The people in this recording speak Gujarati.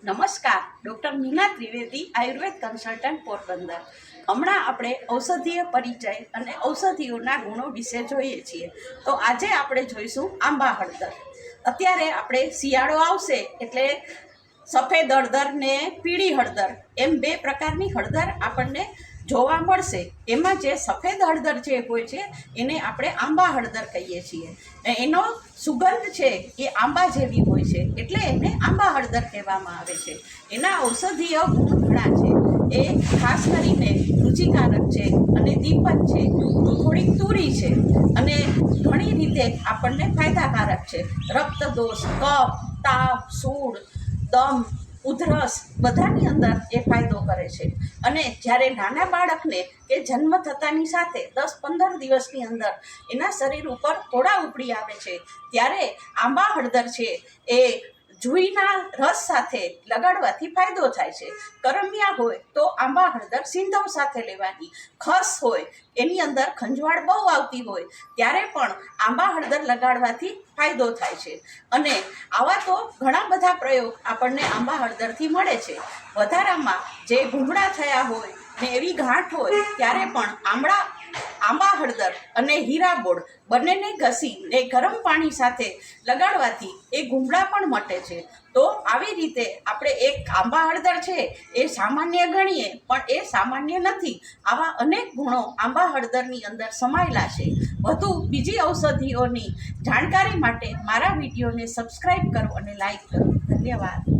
નમસ્કાર, ડૉક્ટર મીના ત્રિવેદી, આયુર્વેદ કન્સલ્ટન્ટ, પોરબંદર. હમણાં આપણે ઔષધીય પરિચય અને ઔષધિઓના ગુણો વિશે જોઈએ છીએ. તો આજે આપણે જોઈશું આંબા હળદર. અત્યારે આપણે શિયાળો આવશે એટલે સફેદ હળદર ને પીળી હળદર એમ બે પ્રકારની હળદર આપણને જોવા મળશે. એમાં જે સફેદ હળદર જે હોય છે એને આપણે આંબા હળદર કહીએ છીએ. એનો સુગંધ છે એ આંબા જેવી હોય છે, એટલે એને આંબા હળદર કહેવામાં આવે છે. એના ઔષધીય ગુણ ઘણા છે. એ ખાસ કરીને રુચિકારક છે અને દીપક છે, થોડીક તુરી છે અને ઘણી રીતે આપણને ફાયદાકારક છે. રક્તદોષ, કફ, તાવ, સૂળ, દમ, ઉધરસ બધાની અંદર એ ફાયદો કરે છે. અને જ્યારે નાના બાળકને કે જન્મ થતાની સાથે 10-15 દિવસની અંદર એના શરીર ઉપર ફોડા ઉપડી આવે છે, ત્યારે આંબા હળદર છે એ જુઈના રસ સાથે લગાડવાથી ફાયદો થાય છે. કરમિયા હોય તો આંબા હળદર સિંધવ સાથે લેવાની. ખસ હોય એની અંદર ખંજવાળ બહુ આવતી હોય ત્યારે પણ આંબા હળદર લગાડવાથી ફાયદો થાય છે. અને આવા તો ઘણા બધા પ્રયોગ આપણને આંબા હળદરથી મળે છે. વધારામાં જે ભૂંગળા થયા હોય ને એવી ગાંઠ હોય ત્યારે પણ આંબા હળદર અને હીરાગોળ બંનેને ઘસીને ગરમ પાણી સાથે લગાડવાથી એ ગુમડા પણ મટે છે. તો આવી રીતે આપણે એક આંબા હળદર છે એ સામાન્ય ગણીએ, પણ એ સામાન્ય નથી. આવા અનેક ગુણો આંબા હળદરની અંદર સમાયેલા છે. વધુ બીજી ઔષધિઓની જાણકારી માટે મારા વિડીયોને સબસ્ક્રાઈબ કરો અને લાઈક કરો. ધન્યવાદ.